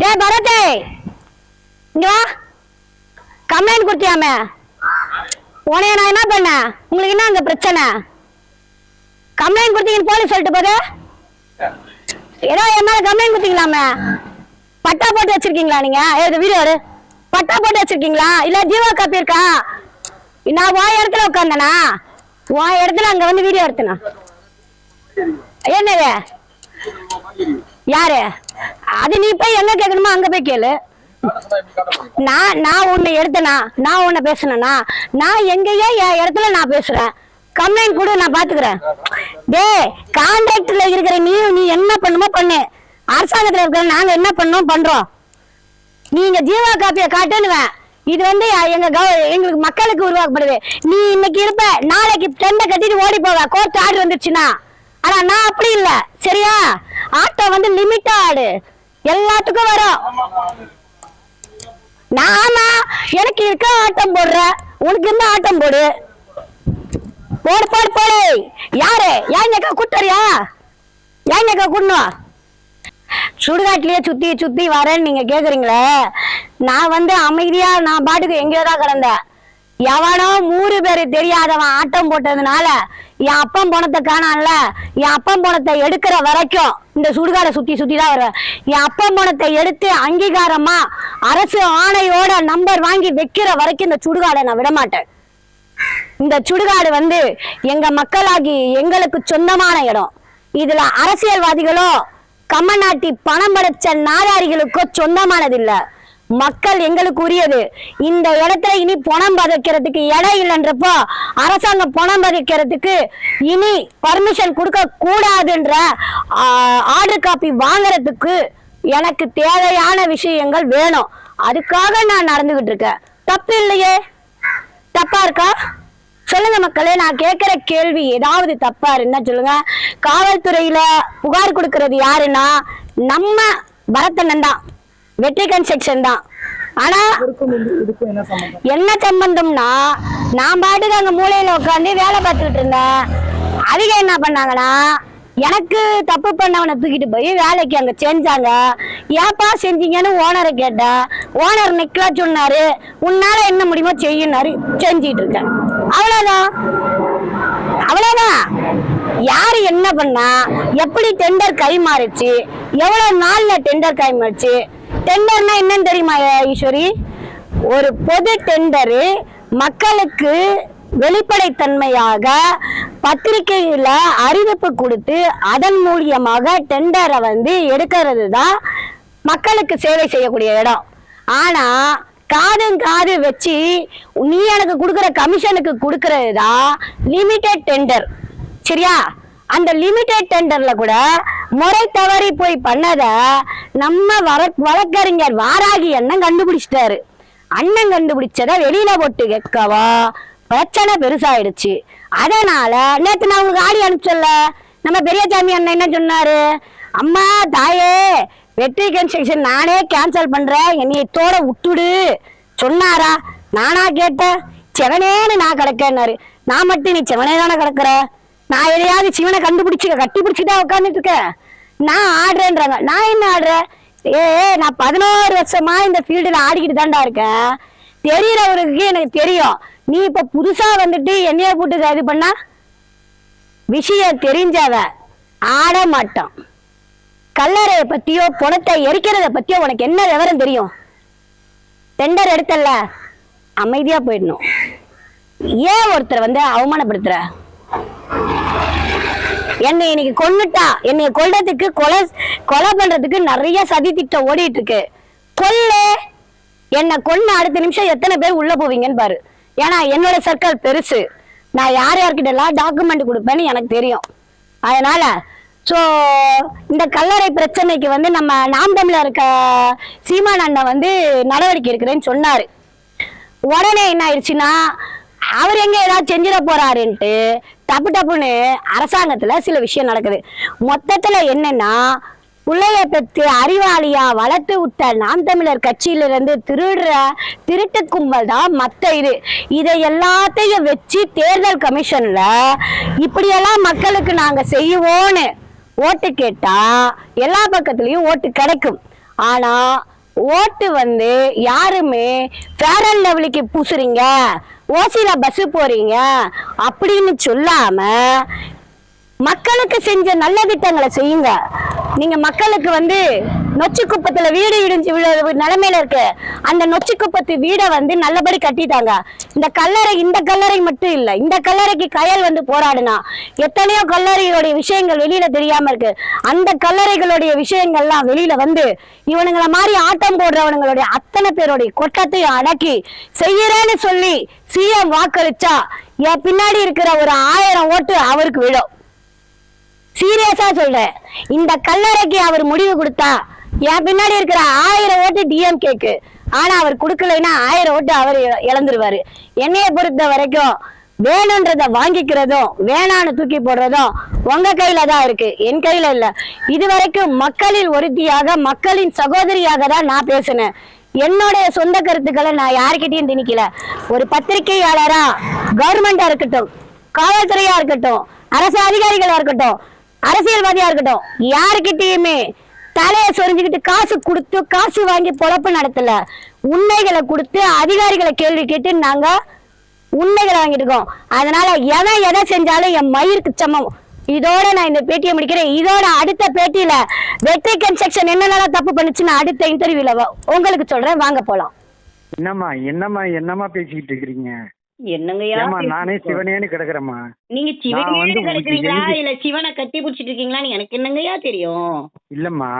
ஏ பரதே இங்க வா. கம்ப்ளைண்ட் கொடுத்தியாமே, உனைய நான் என்ன பண்ண? உங்களுக்கு என்ன அங்க பிரச்சனை? கம்ப்ளைண்ட் கொடுத்தீங்கன்னு போலீஸ் சொல்லிட்டு போது. ஏதோ என் மேல கம்ப்ளைண்ட் கொடுத்தீங்களாமே, பட்டா போட்டு வச்சிருக்கீங்களா? நீங்க வீடியோ பட்டா போட்டு வச்சிருக்கீங்களா இல்ல ஜீவா காப்பி இருக்கா? நான் உன் இடத்துல உட்காந்தனா, உன் இடத்துல அங்க வந்து வீடியோ எடுத்தனா? என்னது யாரு? அது நீ போய் எங்க கேட்கணுமோ அங்க போய் கேளு. நான் உன்னை எடுத்தனா? நான் உன்னை பேசுனா? நான் எங்கேயோ என் இடத்துல நான் பேசுறேன். கம்ப்ளைண்ட் கொடு, நான் பாத்துக்கிறேன். டே கான்ட்ராக்ட்ல இருக்கிற நீ என்ன பண்ணுமோ பண்ணு. அரசாங்கத்துல இருக்கிற நாங்க என்ன பண்ணோம் பண்றோம். நீங்க ஜீவா காப்பியை காட்டுன்னுவேன். இது வந்து எங்களுக்கு மக்களுக்கு உருவாக்கப்படுது. நீ இன்னைக்கு இருப்ப, நாளைக்கு டெண்டை கட்டிட்டு ஓடி போவ கோர்ட் ஆர்டர் வந்துருச்சுன்னா. ஆனா நான் அப்படி இல்ல, சரியா? ஆட்டம் வந்து லிமிட்டா ஆடு, எல்லாத்துக்கும் வரும். நானா எனக்கு இருக்க ஆட்டம் போடுற, உனக்கு இருந்த ஆட்டம் போடு. போடு போடு போடு. யாரு ஏங்கக்கா கூட்டறியா? ஏங்கக்கா கூடணும் சுடுகாட்டிலேயே சுத்தி சுத்தி வரேன்னு நீங்க கேக்குறீங்களே. நான் வந்து அமைதியா நான் பாட்டுக்கு எங்கேயோதான் கிடந்தேன். எவனோ 3 பேரு தெரியாதவன் ஆட்டம் போட்டதுனால என் அப்பன் பணத்தை காணான்ல. என் அப்பன் பணத்தை எடுக்கிற வரைக்கும் இந்த சுடுகாடை சுத்தி சுத்தி தான் வருவேன். என் அப்பன் பணத்தை எடுத்து அங்கீகாரமா அரசு ஆணையோட நம்பர் வாங்கி வைக்கிற வரைக்கும் இந்த சுடுகாடை நான் விட மாட்டேன். இந்த சுடுகாடு வந்து எங்க மக்களாகி எங்களுக்கு சொந்தமான இடம். இதுல அரசியல்வாதிகளோ கம்மநாட்டி பணம் படைச்ச நாதாரிகளுக்கோ சொந்தமானது இல்ல. மக்கள் எங்களுக்கு உரியது. இந்த இடத்துல இனி பணம் பதைக்கிறதுக்கு இடம் இல்லைன்றப்போ அரசாங்கம் பணம் பதைக்கிறதுக்கு இனி பர்மிஷன் கொடுக்க கூடாதுன்ற ஆர்டர் காப்பி வாங்குறதுக்கு எனக்கு தேவையான விஷயங்கள் வேணும். அதுக்காக நான் நடந்துகிட்டு இருக்கேன். தப்பு இல்லையே? தப்பா இருக்கா சொல்லுங்க மக்களே. நான் கேட்கிற கேள்வி ஏதாவது தப்பா இருந்தா சொல்லுங்க. காவல்துறையில புகார் கொடுக்கறது யாருன்னா நம்ம பரத்தண்ணன் தான், வெற்றி கன்ஸ்ட்ரக்ஷன் தான். ஆனா என்ன சம்பந்தம்னா, நான் பாட்டுக்கு அங்க மூலையில உட்காந்து வேலை பார்த்துக்கிட்டு இருந்தேன். அதிக என்ன பண்ணாங்கன்னா, எனக்கு தப்பு பண்ணவனை தூக்கிட்டு போய் வேலைக்கு அங்க செஞ்சாங்க. ஏப்பா செஞ்சீங்கன்னு ஓனரை கேட்டேன். ஓனர் நிக்கலா சொன்னாரு, உன்னால என்ன முடியுமோ செய்யினாரு, செஞ்சிட்டு இருக்கேன். அவ்வளவுதான் அவ்வளவுதான். யாரு என்ன பண்ணா, எப்படி டெண்டர் கை மாறிச்சு, எவ்வளவு நாள்ல டெண்டர் கை மாறிச்சு. டெண்டர்னா என்னன்னு தெரியுமா ஈஸ்வரி? ஒரு பொது டெண்டரு மக்களுக்கு வெளிப்படைத்தன்மையாக பத்திரிகையில அறிவிப்பு கொடுத்து அதன் மூலியமாக டெண்டரை வந்து எடுக்கிறது தான் மக்களுக்கு சேவை செய்யக்கூடிய இடம். ஆனா காது வச்சு நீ எனக்கு கொடுக்குற கமிஷனுக்கு கொடுக்கறது தான் லிமிடெட் டெண்டர், சரியா? அந்த லிமிடெட் டெண்டர்ல கூட முறை தவறி போய் பண்ணத நம்ம வழக்கறிஞர் வாராகி அண்ணன் கண்டுபிடிச்சிட்டாரு. அண்ணன் கண்டுபிடிச்சத வெளியில போட்டு கேட்கவா பிரச்சனை பெருசாயிடுச்சு. அதனால நேத்து நான் உங்களுக்கு ஆடி அனுப்பிச்சல, நம்ம பெரியசாமி அண்ணன் என்ன சொன்னாரு? அம்மா தாயே, வெற்றி கன்ஸ்ட்ரக்ஷன் நானே கேன்சல் பண்றேன், என்னைய தோட விட்டுடு சொன்னாரா? நானா கேட்டேன்? செவனேன்னு நான் கிடக்கேன்னாரு. நான் மட்டும் நீ செவனே தானே கிடக்குற, நான் எதையாவது சிவனை கண்டுபிடிச்சு கட்டி பிடிச்சிட்டா உட்காந்துட்டு இருக்கேன். நான் ஆடுறேன்றாங்க. நான் என்ன ஆடுறேன்? நான் 11 வருஷமா இந்த ஃபீல்டுல ஆடிக்கிட்டு தான்டா இருக்கேன். தெரியறவருக்கு எனக்கு தெரியும். நீ இப்ப புதுசா வந்துட்டு என்னைய போட்டு இது பண்ணா விஷயம் தெரிஞ்சவ ஆட மாட்டான். கல்லறைய பத்தியோ பணத்தை எரிக்கிறத பத்தியோ உனக்கு என்ன விவரம் தெரியும்? டெண்டர் எடுத்தல, அமைதியா போயிடணும். ஏன் ஒருத்தர் வந்து அவமானப்படுத்துற? என்னை இன்னைக்கு கொன்னுட்டா, என்னைய கொல்றதுக்கு கொலை பண்றதுக்கு நிறைய சதி திட்டம் ஓடிட்டு இருக்கு. கொல்லு, என்னை கொன்ன அடுத்த நிமிஷம் எத்தனை பேர் உள்ள போவீங்கன்னு பாரு. ஏன்னா என்னோட சர்க்கிள் பெருசு. நான் யார்கிட்ட எல்லாம் டாக்குமெண்ட் கொடுப்பேன்னு எனக்கு தெரியும். அதனால இந்த கல்லறை பிரச்சனைக்கு வந்து நம்ம நாம் தமிழர் இருக்க சீமான் அண்ணன் வந்து நடவடிக்கை எடுக்கிறேன்னு சொன்னாரு. உடனே என்ன ஆயிடுச்சுன்னா, அவர் எங்க ஏதாவது செஞ்சிட போறாருன்ட்டு டப்புன்னு அரசாங்கத்துல சில விஷயம் நடக்குது. மொத்தத்துல என்னன்னா, பிள்ளைய பெற்று அறிவாளியா வளர்த்து விட்ட நாம் தமிழர் கட்சியிலிருந்து திருட்டு கும்பல் தான் மத்த இதை எல்லாத்தையும் வச்சு தேர்தல் கமிஷன்ல இப்படியெல்லாம் மக்களுக்கு நாங்க செய்வோன்னு ஓட்டு கேட்டா எல்லா பக்கத்துலயும் ஓட்டு கிடைக்கும். ஆனா ஓட்டு வந்து யாருமே ஃபேர் அண்ட் லவ்லிக்கு பூசுறீங்க, ஓசில பஸ் போறீங்க அப்படின்னு சொல்லாம மக்களுக்கு செஞ்ச நல்ல திட்டங்களை செய்யுங்க. நீங்க மக்களுக்கு வந்து நொச்சி குப்பத்துல வீடு இடிஞ்சு நிலைமையில இருக்கு, அந்த நொச்சி குப்பத்து வீடை வந்து நல்லபடி கட்டிட்டாங்க. இந்த கல்லறை மட்டும் இல்ல, இந்த கல்லறைக்கு கயல் வந்து போராடுனா எத்தனையோ கல்லறைகளுடைய விஷயங்கள் வெளியில தெரியாம இருக்கு. அந்த கல்லறைகளுடைய விஷயங்கள்லாம் வெளியில வந்து இவனுங்களை மாதிரி ஆட்டம் போடுறவனுங்களுடைய அத்தனை பேருடைய கொட்டத்தையும் அடக்கி செய்யறேன்னு சொல்லி சிஎம் வாக்களிச்சா என் பின்னாடி இருக்கிற ஒரு 1000 ஓட்டு அவருக்கு விடும். சீரியஸா சொல்றேன். இந்த கல்லறைக்கு அவர் முடிவு கொடுத்தா என் பின்னாடி இருக்கிற 1000 ஓட்டு டிஎம்கேக்கு. ஆனா அவர் கொடுக்கலைன்னா 1000 ஓட்டு அவர் இழந்துருவாரு. என்னைய பொறுத்த வரைக்கும் வேணும்ன்றத வாங்கிக்கிறதும் வேணான்னு தூக்கி போடுறதும் உங்க கையில தான் இருக்கு, என் கையில இல்ல. இதுவரைக்கும் மக்களில் ஒருத்தியாக, மக்களின் சகோதரியாக தான் நான் பேசினேன். என்னுடைய சொந்த கருத்துக்களை நான் யாருக்கிட்டையும் திணிக்கல. ஒரு பத்திரிகையாளரா, கவர்மெண்டா இருக்கட்டும், காவல்துறையா இருக்கட்டும், அரசு அதிகாரிகளா இருக்கட்டும், அரசியல்வாதியா இருக்கட்டும், யாருக்கிட்டையுமே தலையை சொரிஞ்சுக்கிட்டு காசு கொடுத்து காசு வாங்கி பொழப்பு நடத்தல. உண்மைகளை கொடுத்து அதிகாரிகளை கேள்வி கேட்டு நாங்க உண்மைகளை வாங்கிட்டு இருக்கோம். அதனால எவன் எதை செஞ்சாலும் என் மயிருக்கு சமம். இதோட நான் இந்த பேட்டியை முடிக்கிறேன். இதோட அடுத்த பேட்டியில வெற்றி கன்ஸ்ட்ரக்ஷன் என்னென்ன தப்பு பண்ணுச்சுன்னு அடுத்த இன்டர்வியூல உங்களுக்கு சொல்றேன். வாங்க போலாம். என்னம்மா பேசிக்கிட்டு இருக்கிறீங்க? என்னங்கய்யா நானே சிவனேன்னு கிடக்குறேம்மா. நீங்க சிவனே கிடக்குறீங்களா இல்ல சிவனை கட்டி பிடிச்சிட்டு இருக்கீங்களான்னு எனக்கு என்னங்கய்யா தெரியும். இல்லம்மா,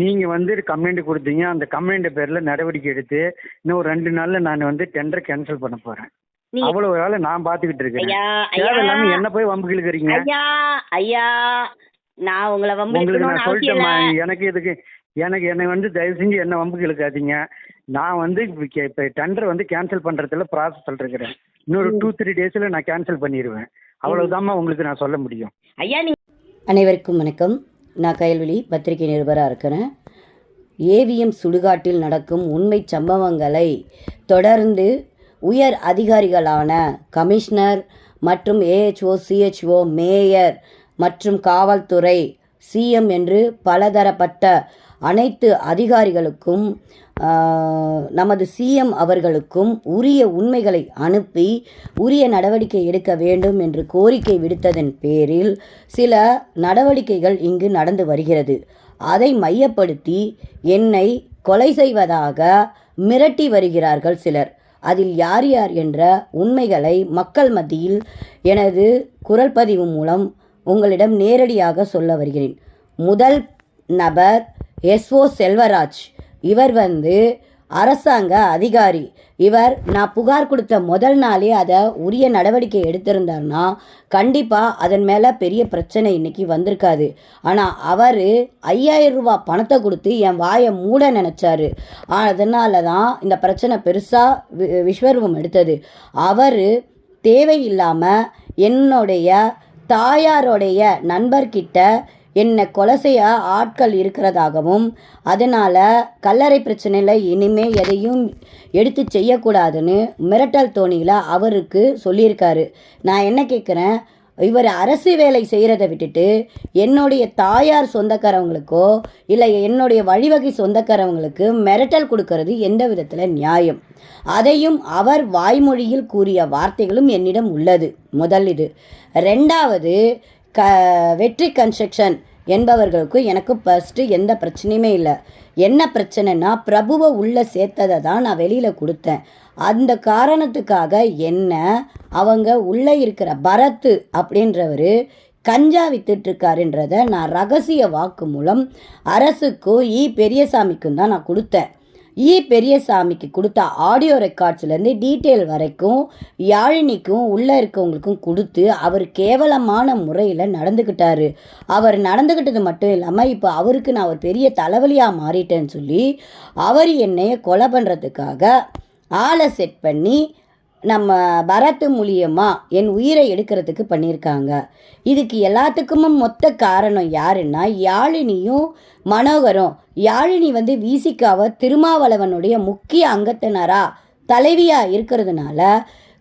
நீங்க வந்து கம்ப்ளைண்ட் கொடுத்தீங்க. அந்த கம்ப்ளைண்ட் பேர்ல நடவடிக்கை எடுத்து இன்னும் 2 நாள்ல நான் வந்து டெண்டர் கேன்சல் பண்ண போறேன். அவ்வளவு வேலை நான் பாத்துக்கிட்டு இருக்கேன். என்ன போய் வம்பு இழுக்கிறீங்க? ஐயா நான் உங்களை உங்களுக்கு நான் சொல்லிட்டேம்மா. எனக்கு எதுக்கு என்னை வந்து தயவு செஞ்சு என்ன வம்புக்கு இழுக்காதீங்க. நான் வந்து இப்போ டெண்டர் வந்து கேன்சல் பண்ணுறதுல ப்ராசஸ் இருக்கிறேன். இன்னொரு 2-3 டேஸில் நான் கேன்சல் பண்ணிடுவேன். அவ்வளவுதாம்மா உங்களுக்கு நான் சொல்ல முடியும். ஐயா அனைவருக்கும் வணக்கம். நான் கயல்விழி பத்திரிகை நிருபராக இருக்கிறேன். ஏவிஎம் சுடுகாட்டில் நடக்கும் உண்மை சம்பவங்களை தொடர்ந்து உயர் அதிகாரிகளான கமிஷனர் மற்றும் ஏஹெச்ஓ, சிஹெச்ஓ, மேயர் மற்றும் காவல்துறை, சிஎம் என்று பலதரப்பட்ட அனைத்து அதிகாரிகளுக்கும் நமது சிஎம் அவர்களுக்கும் உரிய உண்மைகளை அனுப்பி உரிய நடவடிக்கை எடுக்க வேண்டும் என்று கோரிக்கை விடுத்ததன் பேரில் சில நடவடிக்கைகள் இங்கு நடந்து வருகிறது. அதை மையப்படுத்தி என்னை கொலை செய்வதாக மிரட்டி வருகிறார்கள் சிலர். அதில் யார் யார் என்ற உண்மைகளை மக்கள் மத்தியில் எனது குரல் பதிவு மூலம் உங்களிடம் நேரடியாக சொல்ல வருகிறேன். முதல் நபர் எஸ்ஓ செல்வராஜ். இவர் வந்து அரசாங்க அதிகாரி. இவர் நான் புகார் கொடுத்த முதல் நாளே அதை உரிய நடவடிக்கை எடுத்திருந்தார்னா கண்டிப்பாக அதன் மேலே பெரிய பிரச்சனை இன்றைக்கி வந்திருக்காது. ஆனால் அவர் 5000 ரூபா பணத்தை கொடுத்து என் வாயை மூட நினச்சாரு. அதனால தான் இந்த பிரச்சனை பெருசாக விஸ்வரூபம் எடுத்தது. அவர் தேவையில்லாமல் என்னுடைய தாயாருடைய நண்பர்கிட்ட என்னை கொலை செய்ய ஆட்கள் இருக்கிறதாகவும் அதனால் கல்லறை பிரச்சனையில் இனிமேல் எதையும் எடுத்து செய்யக்கூடாதுன்னு மிரட்டல் தோணியில் அவருக்கு சொல்லியிருக்காரு. நான் என்ன கேட்குறேன், இவர் அரசு வேலை செய்கிறத விட்டுட்டு என்னுடைய தாயார் சொந்தக்காரவங்களுக்கோ இல்லை என்னுடைய வழிவகை சொந்தக்காரவங்களுக்கு மிரட்டல் கொடுக்கறது எந்த விதத்தில் நியாயம்? அதையும் அவர் வாய்மொழியில் கூறிய வார்த்தைகளும் என்னிடம் உள்ளது. முதல் இது. ரெண்டாவது, வெற்றி கன்ஸ்ட்ரக்ஷன் என்பவர்களுக்கு எனக்கு ஃபஸ்ட்டு எந்த பிரச்சனையுமே இல்லை. என்ன பிரச்சனைனா, பிரபுவை உள்ளே சேர்த்ததை தான் நான் வெளியில் கொடுத்தேன். அந்த காரணத்துக்காக என்ன அவங்க உள்ளே இருக்கிற பரத் அப்படின்றவர் கஞ்சா வித்துட்ருக்காருன்றதை நான் ரகசிய வாக்கு மூலம் அரசுக்கும் பெரியசாமிக்கும் தான் நான் கொடுத்தேன். பெரியசாமிக்கு கொடுத்த ஆடியோ ரெக்கார்ட்ஸ்லேருந்து டீட்டெயில் வரைக்கும் யாழினிக்கும் உள்ளே இருக்கவங்களுக்கும் கொடுத்து அவர் கேவலமான முறையில் நடந்துக்கிட்டாரு. அவர் நடந்துக்கிட்டது மட்டும் இல்லாமல் இப்போ அவருக்கு நான் ஒரு பெரிய தலைவலியாக மாறிட்டேன்னு சொல்லி அவர் என்னைய கொலை பண்ணுறதுக்காக ஆளை செட் பண்ணி நம்ம பரத் மூலியமாக என் உயிரை எடுக்கிறதுக்கு பண்ணியிருக்காங்க. இதுக்கு எல்லாத்துக்குமே மொத்த காரணம் யாருன்னா யாழினியும் மனோகரும். யாழினி வந்து விசிகாவை திருமாவளவனுடைய முக்கிய அங்கத்தினராக தலைவியாக இருக்கிறதுனால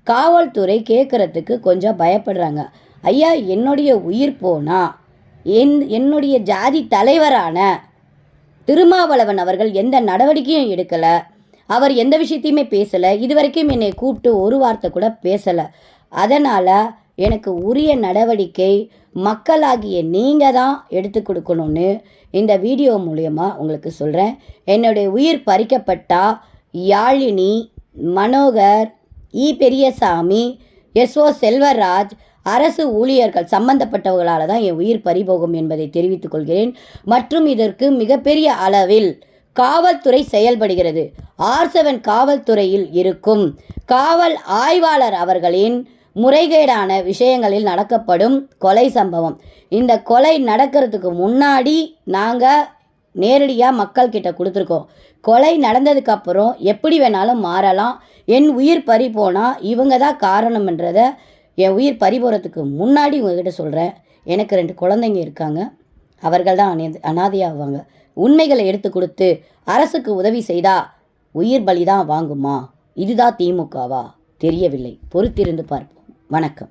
காவல்துறை கேட்குறதுக்கு கொஞ்சம் பயப்படுறாங்க. ஐயா, என்னுடைய உயிர் போனால் என்னுடைய ஜாதி தலைவரான திருமாவளவன் அவர்கள் எந்த நடவடிக்கையும் எடுக்கலை, அவர் எந்த விஷயத்தையுமே பேசலை, இதுவரைக்கும் என்னை கூப்பிட்டு ஒரு வார்த்தை கூட பேசலை. அதனால் எனக்கு உரிய நடவடிக்கை மக்களாகிய நீங்கள் தான் எடுத்து கொடுக்கணும்னு இந்த வீடியோ மூலயமா உங்களுக்கு சொல்கிறேன். என்னுடைய உயிர் பறிக்கப்பட்டா யாழினி, மனோகர், இ பெரியசாமி, எஸ்ஓ செல்வராஜ், அரசு ஊழியர்கள் சம்பந்தப்பட்டவர்களால் தான் என் உயிர் பறிபோகும் என்பதை தெரிவித்துக் கொள்கிறேன். மற்றும் இதற்கு மிகப்பெரிய அளவில் காவல்துறை செயல்படுகிறது. R7 காவல்துறையில் இருக்கும் காவல் ஆய்வாளர் அவர்களின் முறைகேடான விஷயங்களில் நடக்கப்படும் கொலை சம்பவம். இந்த கொலை நடக்கிறதுக்கு முன்னாடி நாங்கள் நேரடியாக மக்கள்கிட்ட கொடுத்துருக்கோம். கொலை நடந்ததுக்கப்புறம் எப்படி வேணாலும் மாறலாம். என் உயிர் பறி போனால் இவங்க தான் காரணம்ன்றதை என் உயிர் பறி போகிறதுக்கு முன்னாடி உங்ககிட்ட சொல்கிறேன். எனக்கு 2 குழந்தைங்க இருக்காங்க. அவர்கள் தான் அனாதையாவாங்க. உண்மைகளை எடுத்து கொடுத்து அரசுக்கு உதவி செய்தா உயிர் பலி தான் வாங்குமா? இதுதான் திமுகவா? தெரியவில்லை. பொறுத்திருந்து பார்ப்போம். வணக்கம்.